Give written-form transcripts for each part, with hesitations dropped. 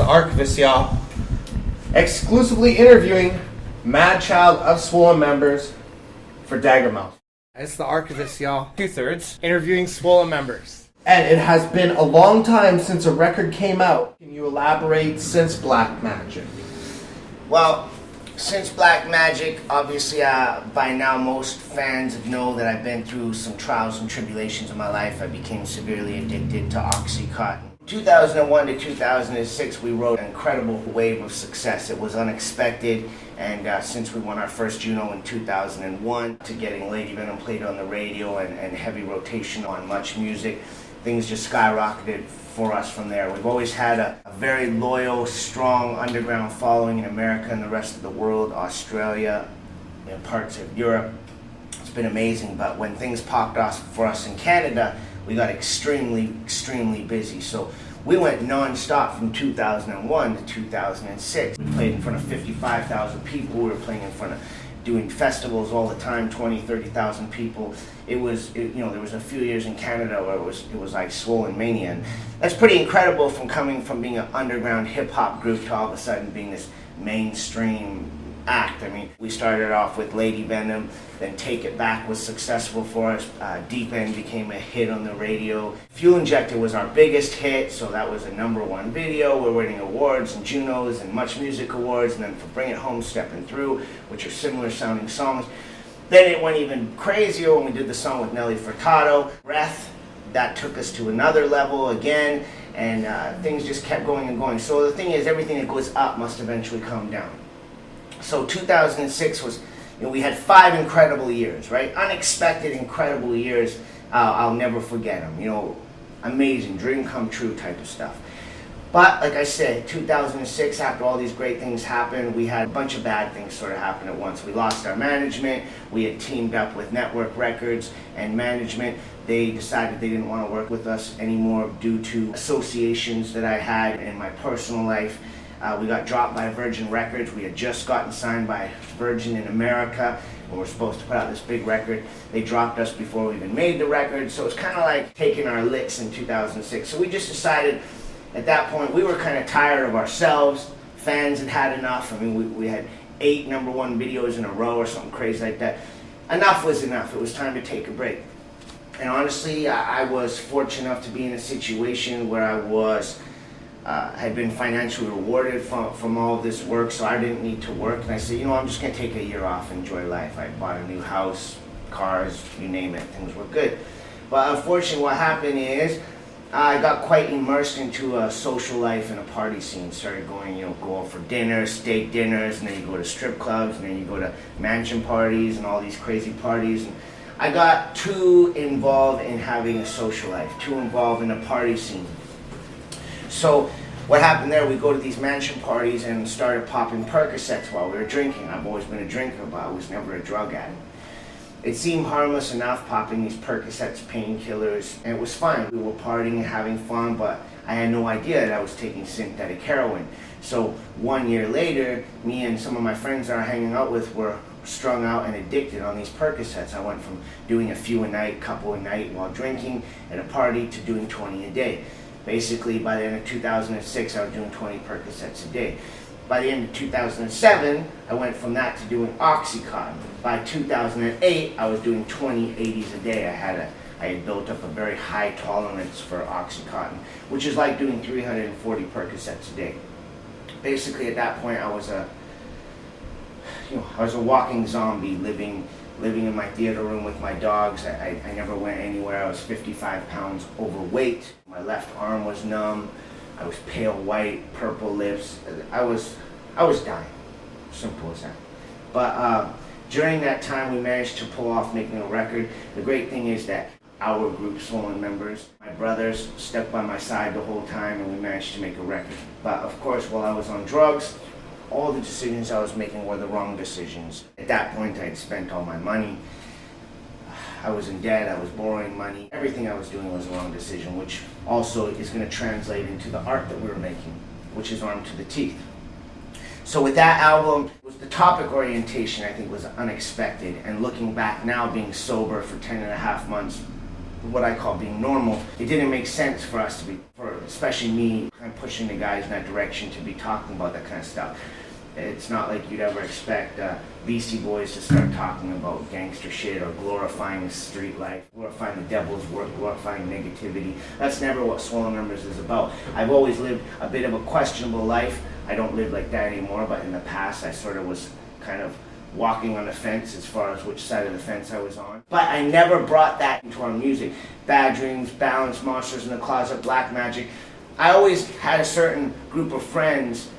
the Archivest, y'all. Exclusively interviewing Mad Child of Swollen members for Daggermouth. It's the Archivest, y'all. 2/3 interviewing Swollen members. And it has been a long time since a record came out. Can you elaborate since Black Magic? Well, since Black Magic, obviously by now most fans know that I've been through some trials and tribulations in my life. I became severely addicted to Oxycontin. 2001 to 2006, we rode an incredible wave of success. It was unexpected, and since we won our first Juno in 2001 to getting Lady Venom played on the radio and heavy rotation on Much Music, things just skyrocketed for us from there. We've always had a very loyal, strong underground following in America and the rest of the world, Australia, and parts of Europe. It's been amazing, but when things popped off for us in Canada, we got extremely, extremely busy. So we went non-stop from 2001 to 2006. We played in front of 55,000 people. We were playing in front of, doing festivals all the time, 20, 30,000 people. There was a few years in Canada where it was like Swollen Mania. And that's pretty incredible from coming from being an underground hip-hop group to all of a sudden being this mainstream act. I mean, we started off with Lady Venom, then Take It Back was successful for us. Deep End became a hit on the radio. Fuel Injector was our biggest hit, so that was a #1 video. We're winning awards and Junos and Much Music Awards, and then for Bring It Home, Stepping Through, which are similar sounding songs. Then it went even crazier when we did the song with Nelly Furtado, Breath. That took us to another level again, and things just kept going and going. So the thing is, everything that goes up must eventually come down. So 2006 was, we had 5 incredible years, right? Unexpected, incredible years. I'll never forget them. Amazing, dream come true type of stuff. But like I said, 2006, after all these great things happened, we had a bunch of bad things sort of happen at once. We lost our management. We had teamed up with Network Records and management. They decided they didn't want to work with us anymore due to associations that I had in my personal life. We got dropped by Virgin Records. We had just gotten signed by Virgin in America when we were supposed to put out this big record. They dropped us before we even made the record, so it's kind of like taking our licks in 2006. So we just decided at that point we were kind of tired of ourselves. Fans had had enough. I mean, we had 8 #1 videos in a row or something crazy like that. Enough was enough. It was time to take a break. And honestly, I was fortunate enough to be in a situation where I had been financially rewarded from all of this work, so I didn't need to work. And I said, I'm just going to take a year off and enjoy life. I bought a new house, cars, you name it, things were good. But unfortunately what happened is I got quite immersed into a social life and a party scene. Started going, go out for dinner, steak dinners, and then you go to strip clubs, and then you go to mansion parties and all these crazy parties. And I got too involved in having a social life, too involved in a party scene. So what happened there, we go to these mansion parties and started popping Percocets while we were drinking. I've always been a drinker, but I was never a drug addict. It seemed harmless enough, popping these Percocets, painkillers, and it was fine. We were partying and having fun, but I had no idea that I was taking synthetic heroin. So 1 year later, me and some of my friends that I was hanging out with were strung out and addicted on these Percocets. I went from doing a few a night, couple a night while drinking at a party to doing 20 a day. Basically, by the end of 2006, I was doing 20 Percocets a day. By the end of 2007, I went from that to doing Oxycontin. By 2008, I was doing 20 80s a day. I had built up a very high tolerance for Oxycontin, which is like doing 340 Percocets a day. Basically, at that point, I was a walking zombie living in my theater room with my dogs. I never went anywhere. I was 55 pounds overweight. My left arm was numb. I was pale white, purple lips. I was dying. Simple as that. But during that time, we managed to pull off making a record. The great thing is that our group, Swollen members, my brothers, stuck by my side the whole time, and we managed to make a record. But of course, while I was on drugs, all the decisions I was making were the wrong decisions. At that point, I had spent all my money. I was in debt, I was borrowing money. Everything I was doing was the wrong decision, which also is going to translate into the art that we were making, which is Armed to the Teeth. So with that album, the topic orientation I think was unexpected, and looking back now, being sober for 10 and a half months, what I call being normal, it didn't make sense for us to be, for especially me, kind of pushing the guys in that direction to be talking about that kind of stuff. It's not like you'd ever expect Beastie Boys to start talking about gangster shit or glorifying the street life, glorifying the devil's work, glorifying negativity. That's never what Swollen Members is about. I've always lived a bit of a questionable life. I don't live like that anymore, but in the past I sort of was kind of walking on the fence as far as which side of the fence I was on. But I never brought that into our music. Bad Dreams, Balance, Monsters in the Closet, Black Magic. I always had a certain group of friends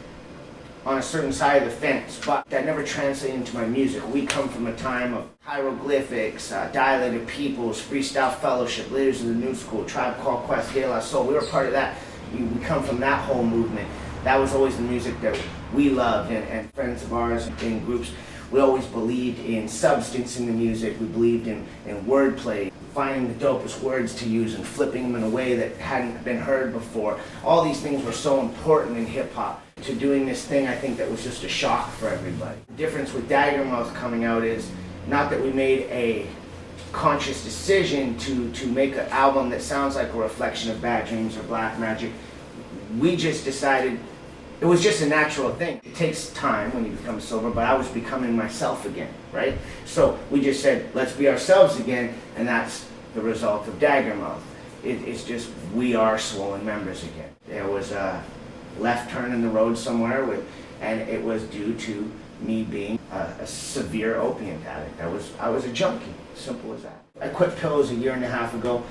on a certain side of the fence, but that never translated into my music. We come from a time of hieroglyphics, dilated peoples, freestyle fellowship, leaders of the new school, Tribe Called Quest, De La Soul. We were part of that. We come from that whole movement. That was always the music that we loved, and friends of ours in groups. We always believed in substance in the music. We believed in wordplay, finding the dopest words to use and flipping them in a way that hadn't been heard before. All these things were so important in hip-hop. To doing this thing, I think that was just a shock for everybody. The difference with Daggermouth coming out is not that we made a conscious decision to make an album that sounds like a reflection of Bad Dreams or Black Magic. We just decided it was just a natural thing. It takes time when you become sober, but I was becoming myself again, right? So we just said, let's be ourselves again, and that's the result of Daggermouth. It's just, we are Swollen Members again. There was a left turn in the road somewhere, and it was due to me being a severe opiate addict. I was a junkie, simple as that. I quit pills a 1.5 years ago,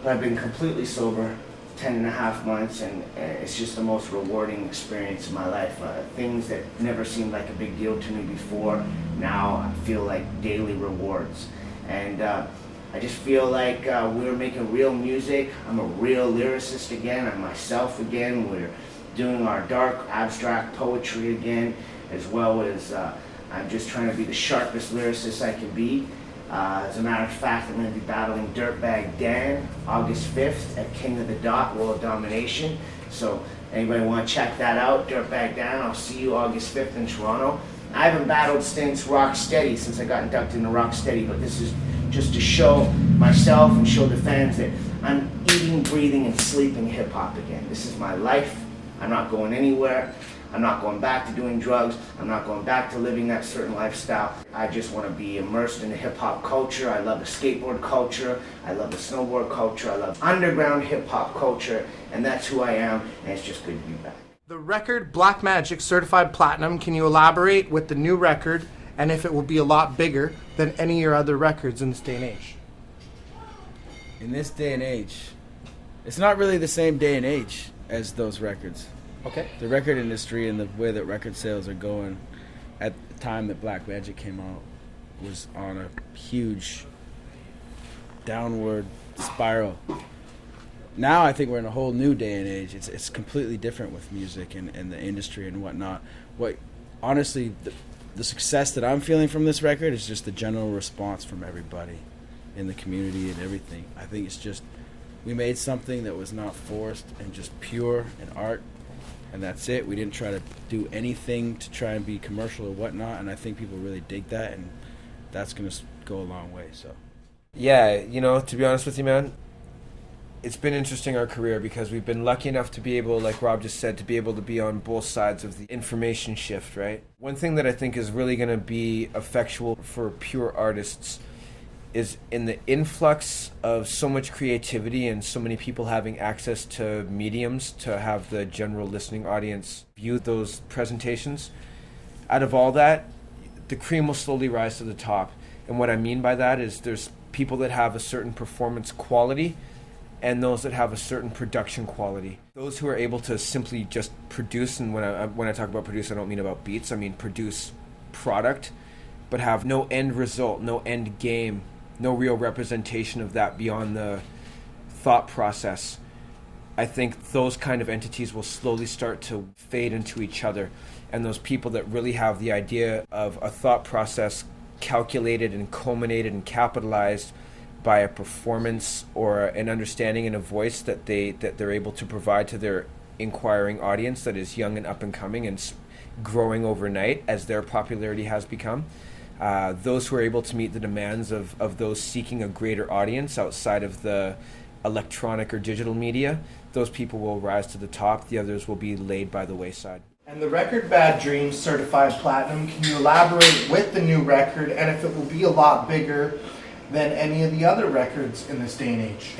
but I've been completely sober 10.5 months, and it's just the most rewarding experience of my life. Things that never seemed like a big deal to me before, now I feel like daily rewards. And I just feel like we're making real music. I'm a real lyricist again. I'm myself again. We're doing our dark, abstract poetry again, as well as I'm just trying to be the sharpest lyricist I can be. As a matter of fact, I'm going to be battling Dirtbag Dan August 5th at King of the Dot, World Domination. So anybody want to check that out, Dirtbag Dan, I'll see you August 5th in Toronto. I haven't battled since Rocksteady, since I got inducted into Rocksteady, but this is just to show myself and show the fans that I'm eating, breathing, and sleeping hip-hop again. This is my life. I'm not going anywhere. I'm not going back to doing drugs. I'm not going back to living that certain lifestyle. I just want to be immersed in the hip-hop culture. I love the skateboard culture. I love the snowboard culture. I love underground hip-hop culture, and that's who I am, and it's just good to be back. The record Black Magic certified platinum, can you elaborate with the new record and if it will be a lot bigger than any of your other records in this day and age? In this day and age, it's not really the same day and age as those records. Okay. The record industry and the way that record sales are going at the time that Black Magic came out was on a huge downward spiral. Now I think we're in a whole new day and age. It's completely different with music and the industry and whatnot. Honestly, the success that I'm feeling from this record is just the general response from everybody in the community and everything. I think it's just, we made something that was not forced and just pure and art, and that's it. We didn't try to do anything to try and be commercial or whatnot, and I think people really dig that, and that's going to go a long way. So, yeah, to be honest with you, man, it's been interesting, our career, because we've been lucky enough to be able, like Rob just said, to be able to be on both sides of the information shift, right? One thing that I think is really going to be effectual for pure artists is in the influx of so much creativity and so many people having access to mediums to have the general listening audience view those presentations. Out of all that, the cream will slowly rise to the top. And what I mean by that is there's people that have a certain performance quality and those that have a certain production quality. Those who are able to simply just produce, and when I talk about produce, I don't mean about beats, I mean produce product, but have no end result, no end game, no real representation of that beyond the thought process. I think those kind of entities will slowly start to fade into each other. And those people that really have the idea of a thought process calculated and culminated and capitalized by a performance or an understanding and a voice that they're able to provide to their inquiring audience that is young and up and coming and growing overnight as their popularity has become. Those who are able to meet the demands of those seeking a greater audience outside of the electronic or digital media, those people will rise to the top. The others will be laid by the wayside. And the record Bad Dreams certified platinum, can you elaborate with the new record and if it will be a lot bigger than any of the other records in this day and age?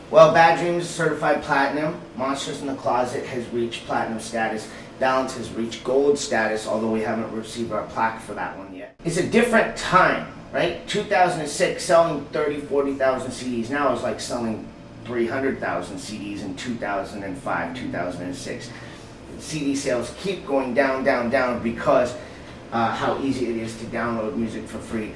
Well, Bad Dreams is certified platinum. Monsters in the Closet has reached platinum status. Balance has reached gold status, although we haven't received our plaque for that one yet. It's a different time, right? 2006, selling 30, 40,000 CDs now is like selling 300,000 CDs in 2005, 2006. CD sales keep going down, down, down because how easy it is to download music for free.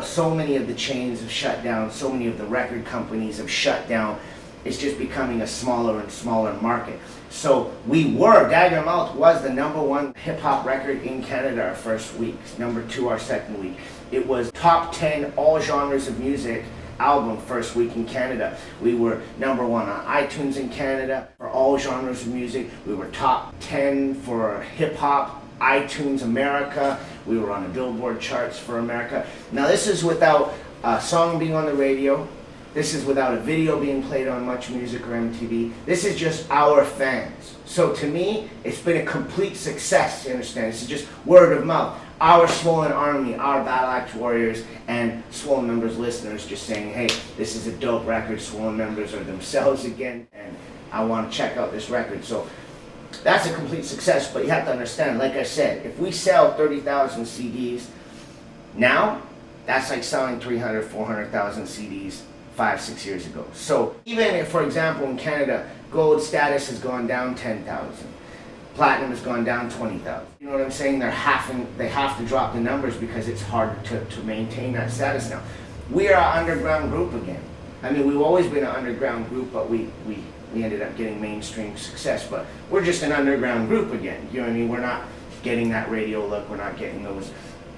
So many of the chains have shut down, so many of the record companies have shut down. It's just becoming a smaller and smaller market. So Daggermouth was the #1 hip-hop record in Canada our first week, #2 our second week. It was top 10 all genres of music album first week in Canada. We were #1 on iTunes in Canada for all genres of music. We were top 10 for hip-hop, iTunes America. We were on the Billboard charts for America. Now this is without a song being on the radio. This is without a video being played on Much Music or MTV. This is just our fans. So to me, it's been a complete success, you understand? This is just word of mouth. Our Swollen Army, our Battle Axe Warriors, and Swollen Members listeners just saying, hey, this is a dope record. Swollen Members are themselves again, and I want to check out this record. So that's a complete success, but you have to understand, like I said, if we sell 30,000 CDs now, that's like selling 300, 400,000 CDs 5-6 years ago. So even if, for example, in Canada, gold status has gone down 10,000, platinum has gone down 20,000. You know what I'm saying? They have to drop the numbers because it's harder to maintain that status now. We are an underground group again. I mean, we've always been an underground group, but we ended up getting mainstream success. But we're just an underground group again. You know what I mean? We're not getting that radio look. We're not getting those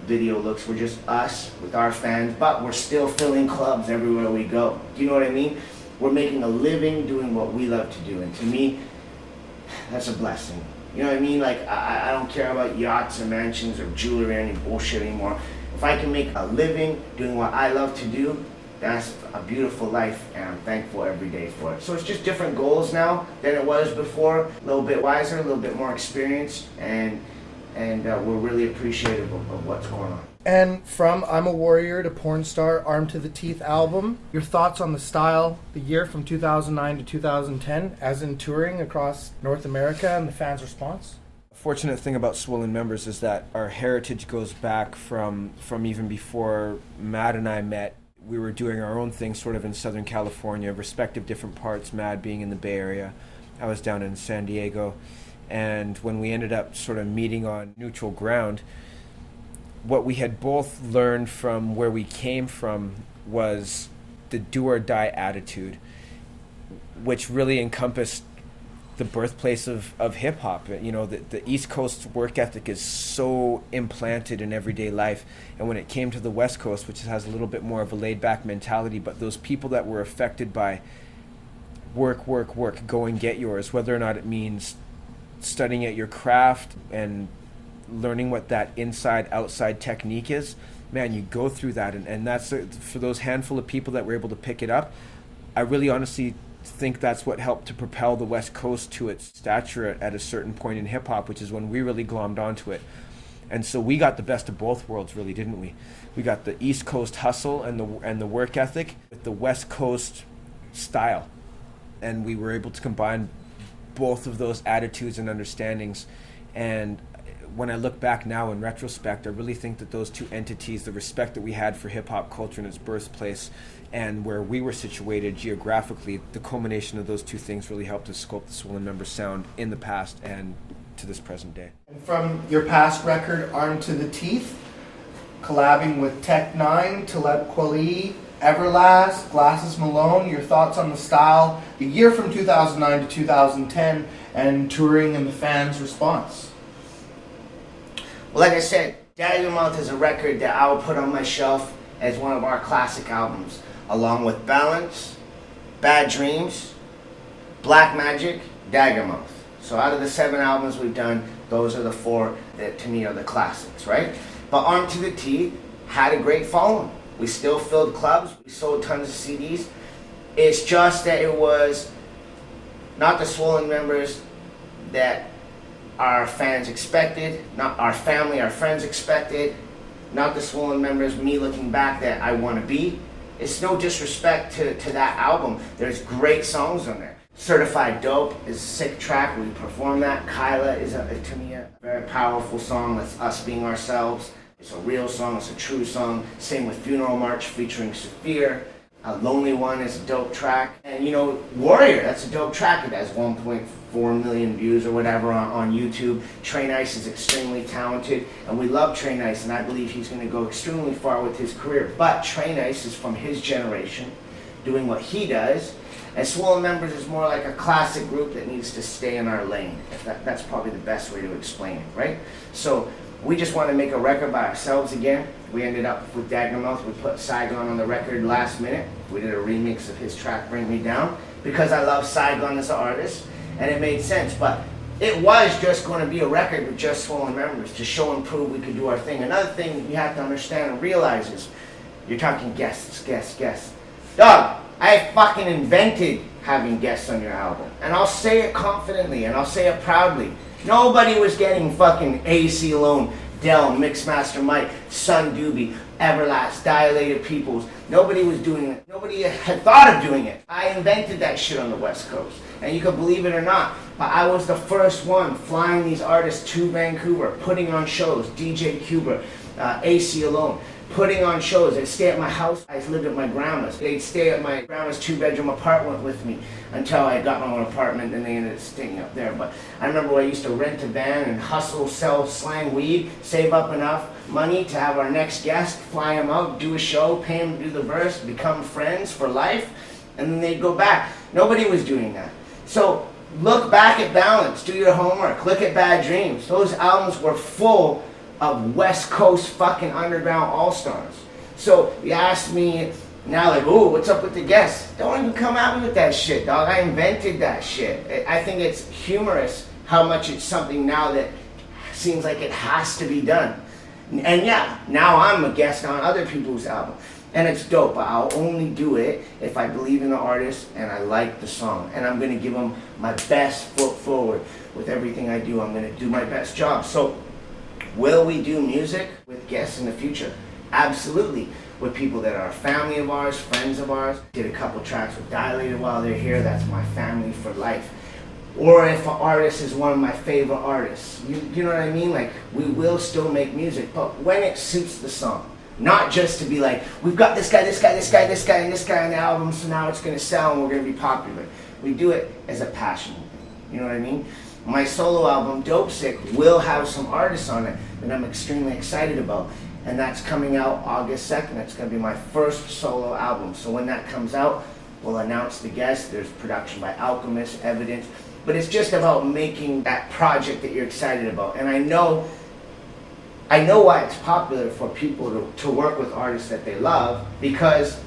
video looks. We're just us with our fans, but we're still filling clubs everywhere we go. Do you know what I mean? We're making a living doing what we love to do, and to me, that's a blessing. You know what I mean? Like, I don't care about yachts or mansions or jewelry or any bullshit anymore. If I can make a living doing what I love to do, that's a beautiful life, and I'm thankful every day for it. So it's just different goals now than it was before. A little bit wiser, a little bit more experienced, and we're really appreciative of what's going on. And from I'm a Warrior to Porn Star, Armed to the Teeth album, your thoughts on the style, the year from 2009 to 2010, as in touring across North America and the fans' response? Fortunate thing about Swollen Members is that our heritage goes back from even before Matt and I met. We were doing our own thing sort of in Southern California, respective different parts, Matt being in the Bay Area. I was down in San Diego. And when we ended up sort of meeting on neutral ground, what we had both learned from where we came from was the do-or-die attitude, which really encompassed the birthplace of hip-hop. You know, the East Coast work ethic is so implanted in everyday life. And when it came to the West Coast, which has a little bit more of a laid-back mentality, but those people that were affected by work, go and get yours, whether or not it means studying at your craft and learning what that inside-outside technique is, man, you go through that. And that's for those handful of people that were able to pick it up, I really honestly think that's what helped to propel the West Coast to its stature at a certain point in hip-hop, which is when we really glommed onto it. And so we got the best of both worlds, really, didn't we? We got the East Coast hustle and the work ethic with the West Coast style. And we were able to combine both of those attitudes and understandings. And when I look back now in retrospect, I really think that those two entities, the respect that we had for hip-hop culture in its birthplace and where we were situated geographically, the culmination of those two things really helped us sculpt the Swollen Members sound in the past and to this present day. And from your past record, Armed to the Teeth, collabing with Tech Nine, Talib Kweli, Everlast, Glasses Malone, your thoughts on the style, the year from 2009 to 2010, and touring and the fans' response? Well, like I said, Daggermouth is a record that I will put on my shelf as one of our classic albums, along with Balance, Bad Dreams, Black Magic, Daggermouth. So out of the 7 albums we've done, those are the 4 that to me are the classics, right? But Armed to the Teeth had a great following. We still filled clubs, we sold tons of CDs. It's just that it was not the Swollen members that our fans expected, not our family, our friends expected, not the Swollen members, me looking back that I want to be. It's no disrespect to that album. There's great songs on there. Certified Dope is a sick track. We perform that. Kyla is, to me, a very powerful song. That's us being ourselves. It's a real song. It's a true song. Same with Funeral March featuring Saphir. Lonely One is a dope track. And you know, Warrior, that's a dope track. It has 1.4 million views or whatever on YouTube. Train Ice is extremely talented, and we love Train Ice, and I believe he's going to go extremely far with his career. But Train Ice is from his generation, doing what he does. And Swollen Members is more like a classic group that needs to stay in our lane. That's probably the best way to explain it, right? So we just want to make a record by ourselves again. We ended up with Daggermouth. We put Saigon on the record last minute. We did a remix of his track, Bring Me Down, because I love Saigon as an artist, and it made sense. But it was just going to be a record with just Swollen Members to show and prove we could do our thing. Another thing you have to understand and realize is you're talking guests. Dog, I fucking invented having guests on your album. And I'll say it confidently, and I'll say it proudly. Nobody was getting fucking AC Alone, Dell, Mixmaster Mike, Sun Doobie, Everlast, Dilated Peoples. Nobody was doing it. Nobody had thought of doing it. I invented that shit on the West Coast. And you can believe it or not, but I was the first one flying these artists to Vancouver, putting on shows. DJ Cuba, AC Alone, putting on shows. They'd stay at my house. I lived at my grandma's. They'd stay at my grandma's 2-bedroom apartment with me until I got my own apartment, and they ended up staying up there. But I remember I used to rent a van and hustle, sell, slang weed, save up enough money to have our next guest, fly him out, do a show, pay him to do the verse, become friends for life, and then they'd go back. Nobody was doing that. So look back at Balance, do your homework, look at Bad Dreams. Those albums were full of West Coast fucking underground all-stars. So you ask me now, like, ooh, what's up with the guests? Don't even come at me with that shit, dog. I invented that shit. I think it's humorous how much it's something now that seems like it has to be done. And yeah, now I'm a guest on other people's albums. And it's dope, but I'll only do it if I believe in the artist and I like the song. And I'm going to give them my best foot forward with everything I do. I'm going to do my best job. So will we do music with guests in the future? Absolutely. With people that are family of ours, friends of ours. Did a couple tracks with Dilated while they're here. That's my family for life. Or if an artist is one of my favorite artists. You know what I mean? Like, we will still make music, but when it suits the song. Not just to be like, we've got this guy, and this guy on the album, so now it's going to sell and we're going to be popular. We do it as a passion. You know what I mean? My solo album, Dope Sick, will have some artists on it that I'm extremely excited about. And that's coming out August 2nd. It's going to be my first solo album. So when that comes out, we'll announce the guests. There's production by Alchivest, Evidence. But it's just about making that project that you're excited about. And I know why it's popular for people to work with artists that they love, because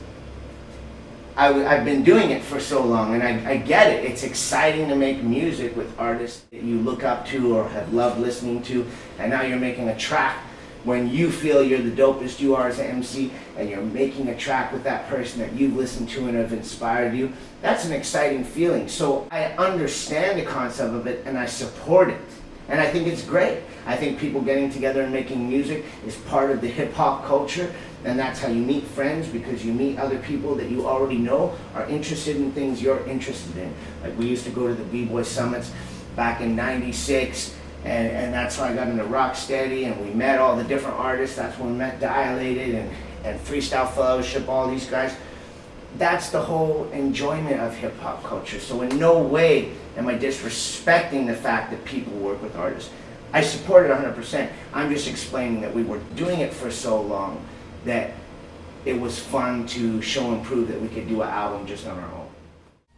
I've been doing it for so long, and I get it. It's exciting to make music with artists that you look up to or have loved listening to, and now you're making a track when you feel you're the dopest you are as an MC, and you're making a track with that person that you've listened to and have inspired you. That's an exciting feeling. So I understand the concept of it, and I support it. And I think it's great. I think people getting together and making music is part of the hip-hop culture, and that's how you meet friends, because you meet other people that you already know are interested in things you're interested in. Like, we used to go to the B-Boy Summits back in '96, and that's how I got into Rocksteady, and we met all the different artists. That's when we met Dilated and Freestyle Fellowship, all these guys. That's the whole enjoyment of hip-hop culture. So in no way am I disrespecting the fact that people work with artists. I support it 100%. I'm just explaining that we were doing it for so long that it was fun to show and prove that we could do an album just on our own.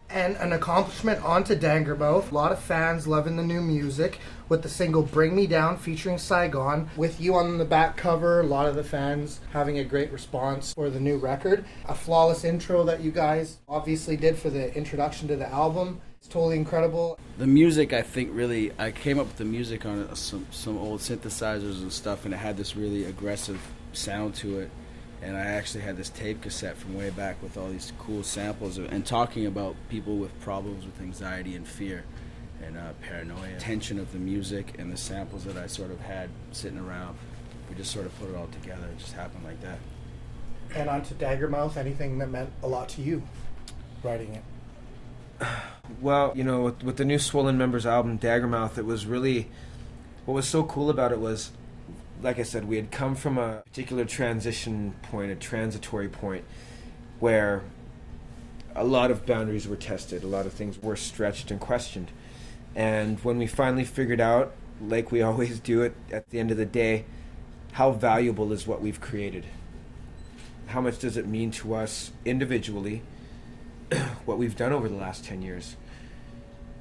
And an accomplishment onto Daggermouth. A lot of fans loving the new music with the single Bring Me Down featuring Saigon. With you on the back cover, a lot of the fans having a great response for the new record. A flawless intro that you guys obviously did for the introduction to the album. It's totally incredible. The music, I think, really, I came up with the music on some old synthesizers and stuff, and it had this really aggressive sound to it. And I actually had this tape cassette from way back with all these cool samples and talking about people with problems with anxiety and fear and paranoia. Tension of the music and the samples that I sort of had sitting around. We just sort of put it all together. It just happened like that. And on to Daggermouth, anything that meant a lot to you writing it? Well, you know, with the new Swollen Members album, Daggermouth, it was really, what was so cool about it was, like I said, we had come from a particular transition point, a transitory point, where a lot of boundaries were tested, a lot of things were stretched and questioned. And when we finally figured out, like we always do it at the end of the day, how valuable is what we've created? How much does it mean to us individually, what we've done over the last 10 years?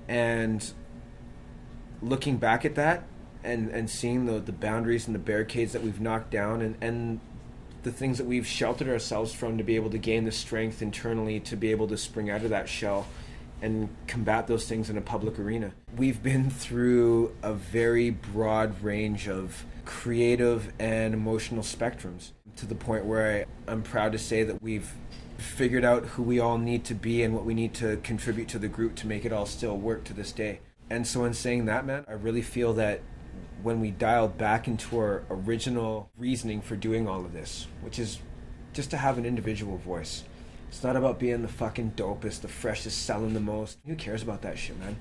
And looking back at that and seeing the boundaries and the barricades that we've knocked down and the things that we've sheltered ourselves from to be able to gain the strength internally to be able to spring out of that shell and combat those things in a public arena. We've been through a very broad range of creative and emotional spectrums to the point where I'm proud to say that we've figured out who we all need to be and what we need to contribute to the group to make it all still work to this day. And so in saying that, man, I really feel that when we dialed back into our original reasoning for doing all of this, which is just to have an individual voice. It's not about being the fucking dopest, the freshest, selling the most. Who cares about that shit, man?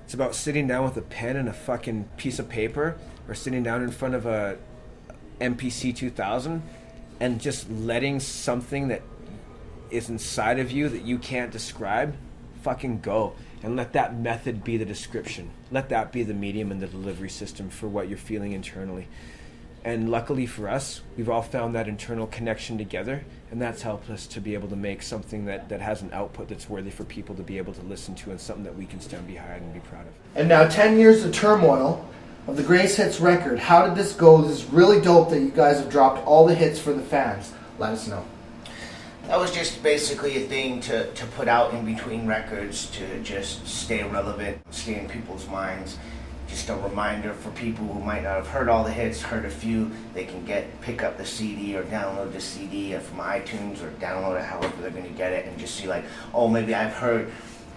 It's about sitting down with a pen and a fucking piece of paper or sitting down in front of a MPC 2000 and just letting something that is inside of you that you can't describe fucking go, and let that method be the description. Let that be the medium and the delivery system for what you're feeling internally. And luckily for us, we've all found that internal connection together, and that's helped us to be able to make something that has an output that's worthy for people to be able to listen to and something that we can stand behind and be proud of. And now 10 years of turmoil of the Grace Hits record. How did this go? This is really dope that you guys have dropped all the hits for the fans. Let us know. That was just basically a thing to put out in between records to just stay relevant, stay in people's minds. Just a reminder for people who might not have heard all the hits, heard a few, they can pick up the CD or download the CD from iTunes or download it however they're going to get it and just see like, oh, maybe I've heard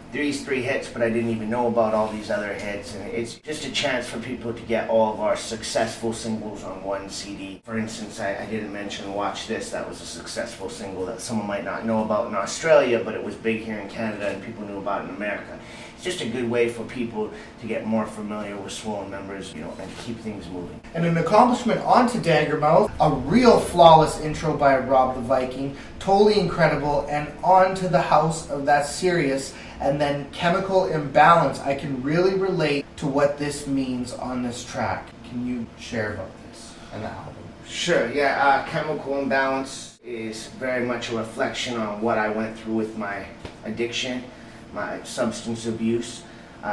these 3 hits, but I didn't even know about all these other hits. And it's just a chance for people to get all of our successful singles on one CD. For instance, I didn't mention Watch This. That was a successful single that someone might not know about in Australia, but it was big here in Canada and people knew about it in America. It's just a good way for people to get more familiar with Swollen Members, you know, and keep things moving. And an accomplishment onto Daggermouth, a real flawless intro by Rob the Viking, totally incredible, and on to the House of That Serious, and then Chemical Imbalance. I can really relate to what this means on this track. Can you share about this and the album? Sure, yeah. Chemical Imbalance is very much a reflection on what I went through with my addiction, my substance abuse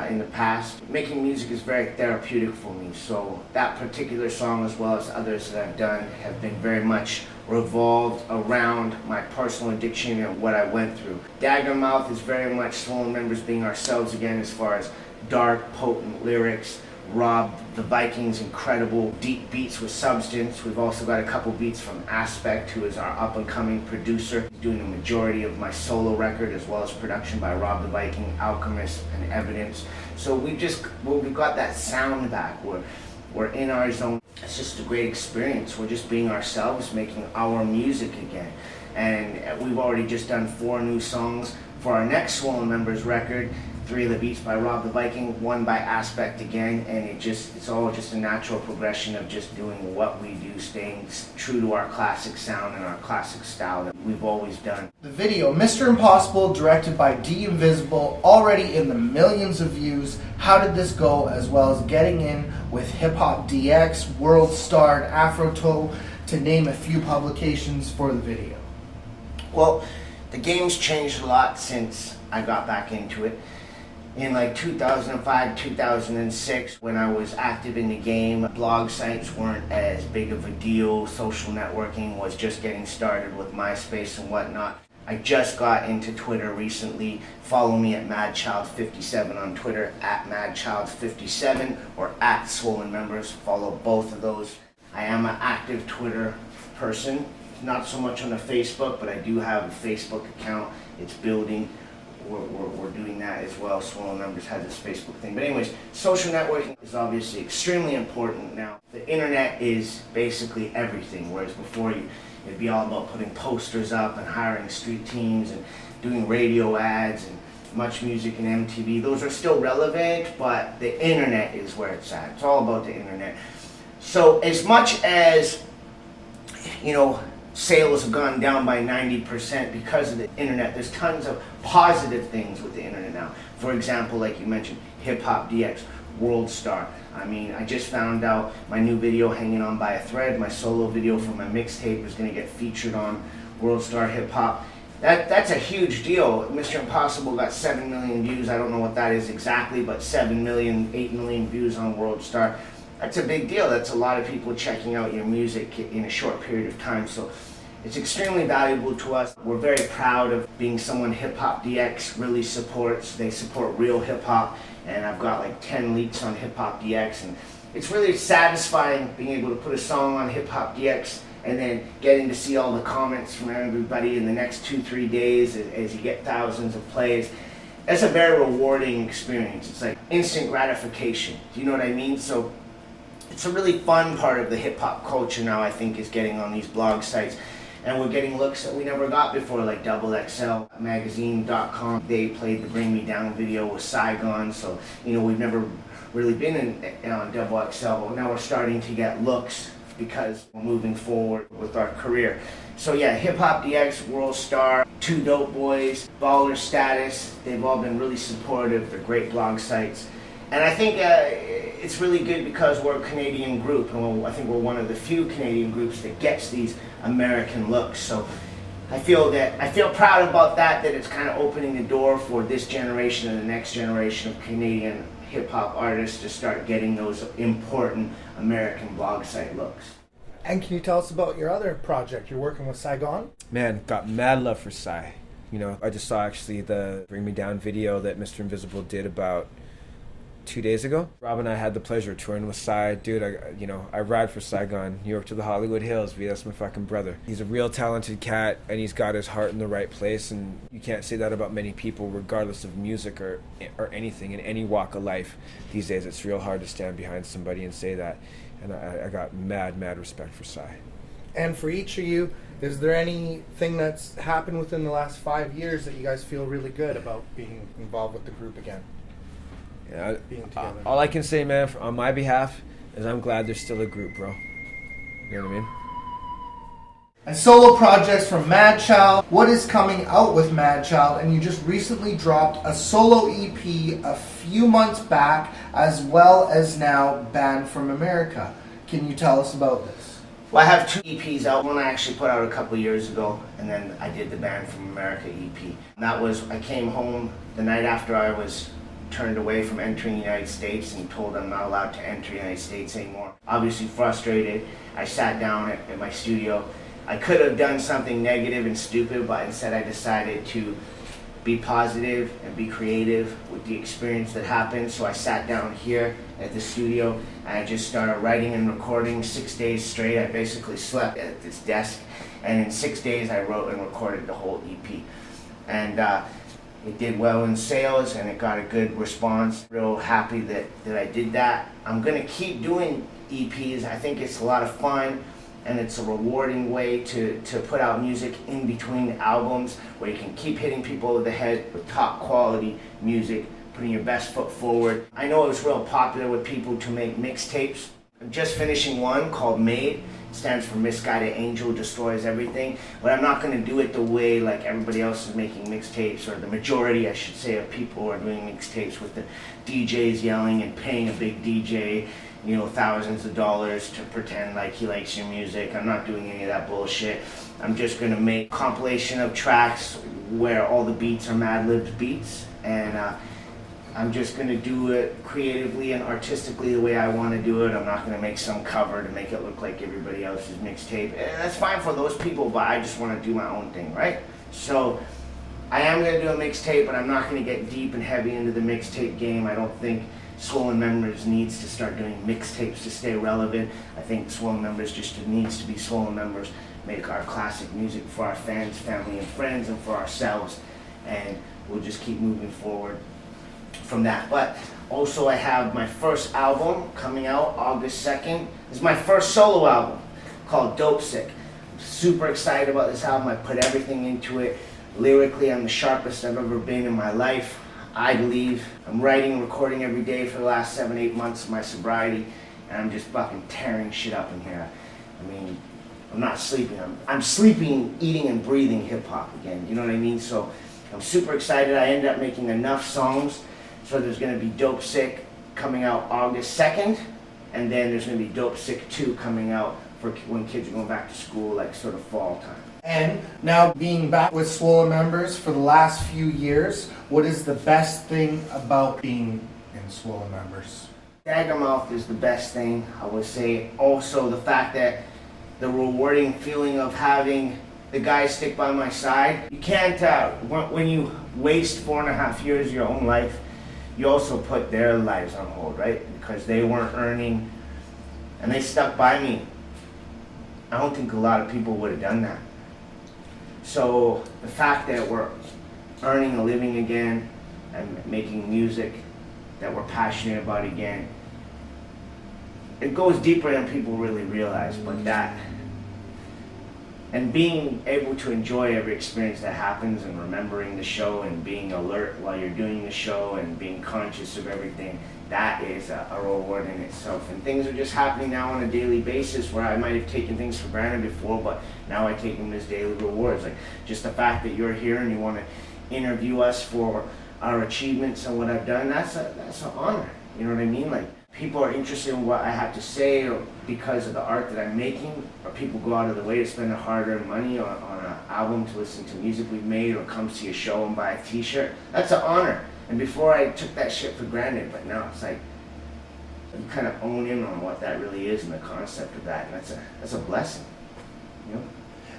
in the past. Making music is very therapeutic for me, so that particular song as well as others that I've done have been very much revolved around my personal addiction and what I went through. Daggermouth is very much Swollen Members being ourselves again as far as dark, potent lyrics. Rob the Viking's incredible deep beats with substance. We've also got a couple beats from Aspect, who is our up-and-coming producer, doing the majority of my solo record, as well as production by Rob the Viking, Alchivest, and Evidence. So we've got that sound back. We're in our zone. It's just a great experience. We're just being ourselves, making our music again. And we've already just done 4 new songs for our next Swollen Members record. 3 of the beats by Rob the Viking, 1 by Aspect again, and it's all just a natural progression of just doing what we do, staying true to our classic sound and our classic style that we've always done. The video, Mr. Impossible, directed by D Invisible, already in the millions of views. How did this go, as well as getting in with Hip Hop DX, World Star, and Afrotoe, to name a few publications for the video? Well, the game's changed a lot since I got back into it. In like 2005, 2006, when I was active in the game, blog sites weren't as big of a deal. Social networking was just getting started with MySpace and whatnot. I just got into Twitter recently. Follow me at MadChild57 on Twitter, at MadChild57 or at Swollen Members. Follow both of those. I am an active Twitter person. Not so much on the Facebook, but I do have a Facebook account. It's building. We're doing that as well. Swollen Numbers has this Facebook thing. But anyways, social networking is obviously extremely important now. The internet is basically everything, whereas before it'd be all about putting posters up and hiring street teams and doing radio ads and Much Music and MTV. Those are still relevant, but the internet is where it's at. It's all about the internet. So as much as, sales have gone down by 90% because of the internet, there's tons of positive things with the internet now. For example, like you mentioned, Hip Hop DX, World Star. I mean, I just found out my new video, Hanging On By a Thread, my solo video for my mixtape, is going to get featured on World Star Hip Hop. That's a huge deal. Mr. Impossible got 7 million views. I don't know what that is exactly, but 7 million, 8 million views on World Star. That's a big deal. That's a lot of people checking out your music in a short period of time. So it's extremely valuable to us. We're very proud of being someone Hip Hop DX really supports. They support real hip hop, and I've got like 10 leaks on Hip Hop DX, and it's really satisfying being able to put a song on Hip Hop DX and then getting to see all the comments from everybody in the next 2-3 days as you get thousands of plays. That's a very rewarding experience. It's like instant gratification. Do you know what I mean? So it's a really fun part of the hip hop culture now, I think, is getting on these blog sites. And we're getting looks that we never got before, like XXL Magazine.com. They played the Bring Me Down video with Saigon, so we've never really been on XXL, but now we're starting to get looks because we're moving forward with our career. So yeah, Hip Hop DX, World Star, Two Dope Boys, Baller Status, they've all been really supportive. They're great blog sites. And I think it's really good because we're a Canadian group, and I think we're one of the few Canadian groups that gets these American looks. So I feel proud about that it's kind of opening the door for this generation and the next generation of Canadian hip-hop artists to start getting those important American blog site looks. And can you tell us about your other project? You're working with Saigon? Man, got mad love for Psy. I just saw actually the Bring Me Down video that Mr. Invisible did about 2 days ago. Rob and I had the pleasure of touring with Psy. Dude, I ride for Saigon, New York to the Hollywood Hills. That's my fucking brother. He's a real talented cat, and he's got his heart in the right place, and you can't say that about many people, regardless of music or anything, in any walk of life. These days, it's real hard to stand behind somebody and say that, and I got mad respect for Psy. And for each of you, is there anything that's happened within the last 5 years that you guys feel really good about being involved with the group again? Yeah, Being together. all I can say, man, on my behalf, is I'm glad there's still a group, bro. You know what I mean? And solo projects from Madchild. What is coming out with Madchild? And you just recently dropped a solo EP a few months back, as well as now Banned from America. Can you tell us about this? Well, I have 2 EPs out. One I actually put out a couple years ago, and then I did the Banned from America EP. And that was, I came home the night after I was turned away from entering the United States and told I'm not allowed to enter the United States anymore. Obviously frustrated, I sat down at my studio. I could have done something negative and stupid, but instead I decided to be positive and be creative with the experience that happened. So I sat down here at the studio and I just started writing and recording 6 days straight. I basically slept at this desk, and in 6 days I wrote and recorded the whole EP. And it did well in sales, and it got a good response. Real happy that I did that. I'm gonna keep doing EPs. I think it's a lot of fun, and it's a rewarding way to put out music in between albums, where you can keep hitting people over the head with top quality music, putting your best foot forward. I know it was real popular with people to make mixtapes. I'm just finishing one called Made. It stands for Misguided Angel Destroys Everything, but I'm not going to do it the way like everybody else is making mixtapes, or the majority, I should say, of people are doing mixtapes with the DJs yelling and paying a big DJ, thousands of dollars to pretend like he likes your music. I'm not doing any of that bullshit. I'm just going to make a compilation of tracks where all the beats are Mad-Libbed beats, and I'm just going to do it creatively and artistically the way I want to do it. I'm not going to make some cover to make it look like everybody else's mixtape. That's fine for those people, but I just want to do my own thing, right? So I am going to do a mixtape, but I'm not going to get deep and heavy into the mixtape game. I don't think Swollen Members needs to start doing mixtapes to stay relevant. I think Swollen Members just needs to be Swollen Members, make our classic music for our fans, family, and friends, and for ourselves. And we'll just keep moving forward from that. But also I have my first album coming out August 2nd. It's my first solo album called Dope Sick. I'm super excited about this album. I put everything into it. Lyrically, I'm the sharpest I've ever been in my life, I believe. I'm writing and recording every day for the last 7-8 months of my sobriety, and I'm just fucking tearing shit up in here. I mean, I'm not sleeping. I'm sleeping, eating, and breathing hip-hop again. You know what I mean? So I'm super excited. I ended up making enough songs, so there's going to be Dope Sick coming out August 2nd, and then there's going to be Dope Sick 2 coming out for when kids are going back to school, like sort of fall time. And now being back with Swollen Members for the last few years, what is the best thing about being in Swollen Members? Daggermouth is the best thing, I would say. Also the fact that the rewarding feeling of having the guys stick by my side. You can't, when you waste 4.5 years of your own life, you also put their lives on hold, right? Because they weren't earning, and they stuck by me. I don't think a lot of people would have done that. So the fact that we're earning a living again and making music that we're passionate about again, it goes deeper than people really realize. But that, and being able to enjoy every experience that happens and remembering the show and being alert while you're doing the show and being conscious of everything, that is a reward in itself. And things are just happening now on a daily basis where I might have taken things for granted before, but now I take them as daily rewards. Like just the fact that you're here and you want to interview us for our achievements and what I've done, that's an honor. You know what I mean? Like people are interested in what I have to say or because of the art that I'm making, or people go out of the way to spend their hard-earned money on an album to listen to music we've made or come see a show and buy a t-shirt. That's an honor. And before I took that shit for granted, but now it's like you kind of own in on what that really is and the concept of that, and that's a blessing, you know.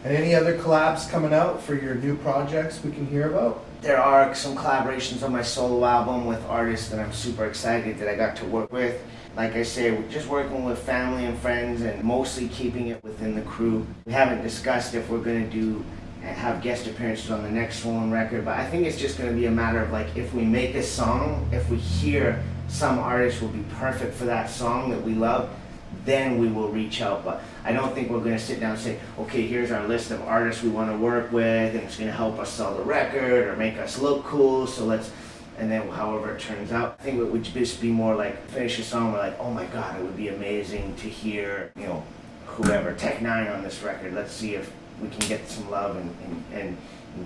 And any other collabs coming out for your new projects we can hear about? There are some collaborations on my solo album with artists that I'm super excited that I got to work with. Like I say, we're just working with family and friends and mostly keeping it within the crew. We haven't discussed if we're going to have guest appearances on the next Swollen record, but I think it's just going to be a matter of like if we make a song, if we hear some artist will be perfect for that song that we love, then we will reach out. But I don't think we're going to sit down and say, okay, here's our list of artists we want to work with and it's going to help us sell the record or make us look cool, so let's, and then however it turns out. I think it would just be more like finish a song, we're like, oh my god, it would be amazing to hear, you know, whoever, Tech Nine on this record. Let's see if we can get some love and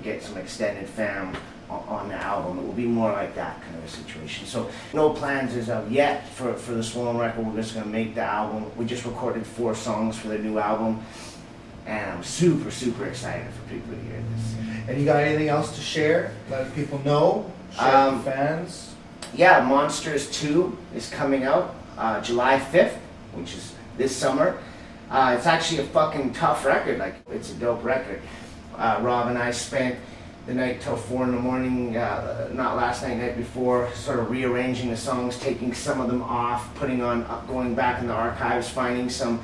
get some extended fam on the album. It will be more like that kind of a situation. So no plans as of yet for the Swollen record. We're just going to make the album. We just recorded 4 songs for the new album, and I'm super, super excited for people to hear this. And you got anything else to share? Let people know? Share with fans? Yeah, Monsters 2 is coming out July 5th, which is this summer. It's actually a fucking tough record. Like, it's a dope record. Rob and I spent the night till 4 in the morning, not last night, night before, sort of rearranging the songs, taking some of them off, putting on, going back in the archives, finding some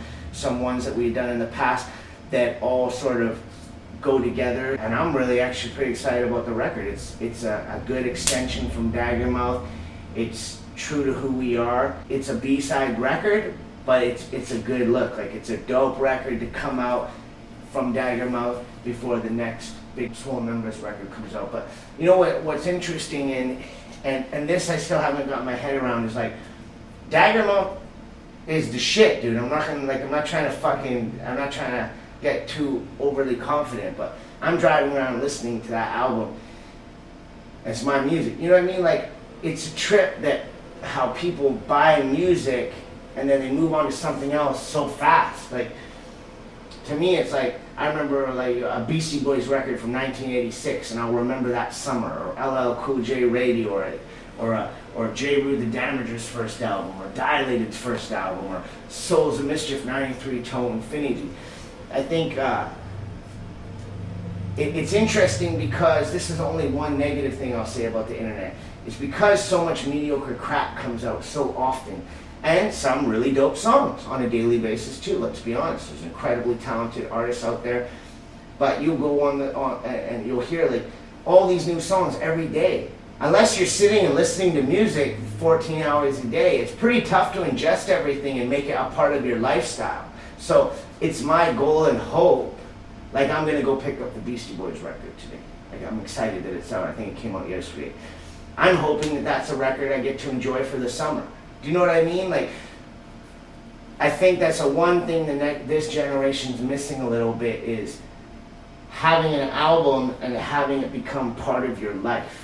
ones that we had done in the past that all sort of go together. And I'm really actually pretty excited about the record. It's a good extension from Daggermouth. It's true to who we are. It's a B-side record, but it's a good look. Like, it's a dope record to come out from Daggermouth before the next big Swollen Members record comes out. But you know what's interesting, and this I still haven't got my head around, is like Daggermouth is the shit, dude. I'm not trying to get too overly confident, but I'm driving around listening to that album. It's my music. You know what I mean? Like, it's a trip that how people buy music and then they move on to something else so fast. Like, to me, it's like, I remember like a Beastie Boys record from 1986, and I'll remember that summer, or LL Cool J Radio, or J. Rue the Damager's first album, or Dilated's first album, or Souls of Mischief 93 Tone Infinity. I think it's interesting because this is only one negative thing I'll say about the internet. It's because so much mediocre crap comes out so often, and some really dope songs on a daily basis too. Let's be honest, there's incredibly talented artists out there, but you go and you'll hear like all these new songs every day. Unless you're sitting and listening to music 14 hours a day, it's pretty tough to ingest everything and make it a part of your lifestyle. So it's my goal and hope. Like, I'm gonna go pick up the Beastie Boys record today. Like, I'm excited that it's out. I think it came out yesterday. I'm hoping that that's a record I get to enjoy for the summer. Do you know what I mean? Like, I think that's the one thing this generation's missing a little bit, is having an album and having it become part of your life.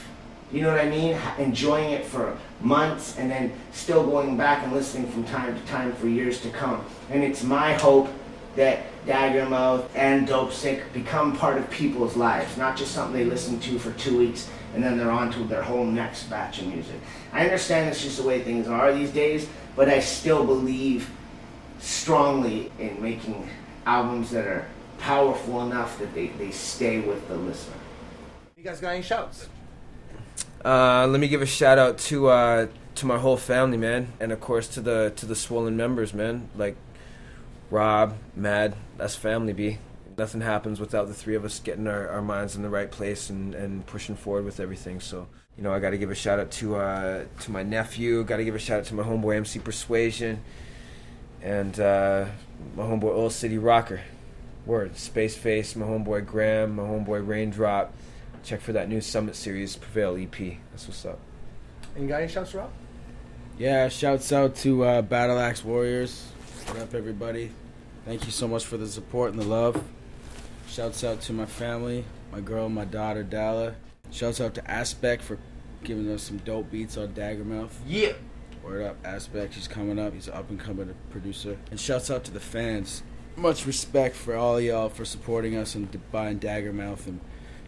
You know what I mean? Enjoying it for months and then still going back and listening from time to time for years to come. And it's my hope that Daggermouth and Dope Sick become part of people's lives, not just something they listen to for 2 weeks and then they're on to their whole next batch of music. I understand it's just the way things are these days, but I still believe strongly in making albums that are powerful enough that they stay with the listener. You guys got any shouts? Let me give a shout out to my whole family, man, and of course to the Swollen members, man. Like Rob, Mad, that's family, B. Nothing happens without the three of us getting our minds in the right place and pushing forward with everything. So, you know, I got to give a shout out to my nephew. Got to give a shout out to my homeboy MC Persuasion, and my homeboy Old City Rocker. Word, Space Face, my homeboy Graham, my homeboy Raindrop. Check for that new Summit Series Prevail EP. That's what's up. And you got any shouts, Rob? Yeah, shouts out to Battle Axe Warriors. What up, everybody? Thank you so much for the support and the love. Shouts out to my family, my girl, my daughter, Dalla. Shouts out to Aspect for giving us some dope beats on Daggermouth. Yeah. Word up, Aspect. He's coming up. He's an up-and-coming producer. And shouts out to the fans. Much respect for all of y'all for supporting us and buying Daggermouth and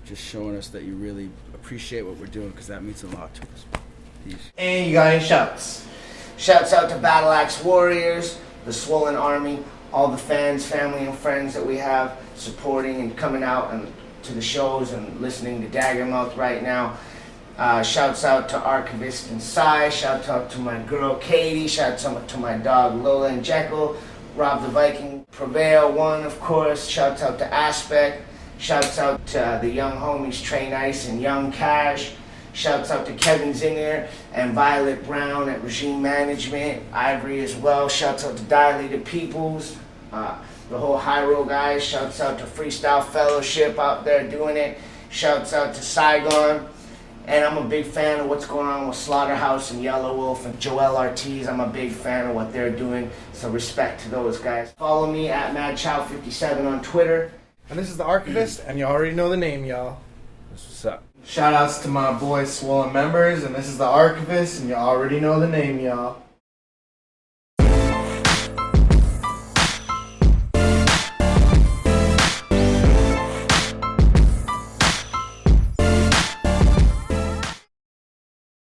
just showing us that you really appreciate what we're doing, because that means a lot to us. Peace. And you got any shouts? Shouts out to Battle Axe Warriors, the Swollen Army, all the fans, family, and friends that we have supporting and coming out and to the shows and listening to Daggermouth right now. Shouts out to Archivest and Psy. Shouts out to my girl Katie. Shouts out to my dog Lola and Jekyll. Rob the Viking, Prevail One, of course. Shouts out to Aspect. Shouts out to the young homies Trey Nice and Young Cash. Shouts out to Kevin Zinger and Violet Brown at Regime Management, Ivory as well. Shouts out to Dilated Peoples, the whole High Road guys. Shouts out to Freestyle Fellowship out there doing it. Shouts out to Saigon. And I'm a big fan of what's going on with Slaughterhouse and Yellow Wolf and Joel Ortiz. I'm a big fan of what they're doing, so respect to those guys. Follow me at MadChild57 on Twitter. And this is the Archivest, and you already know the name, y'all. That's what's up. Shout outs to my boys Swollen members, and this is the Archivist, and you already know the name, y'all.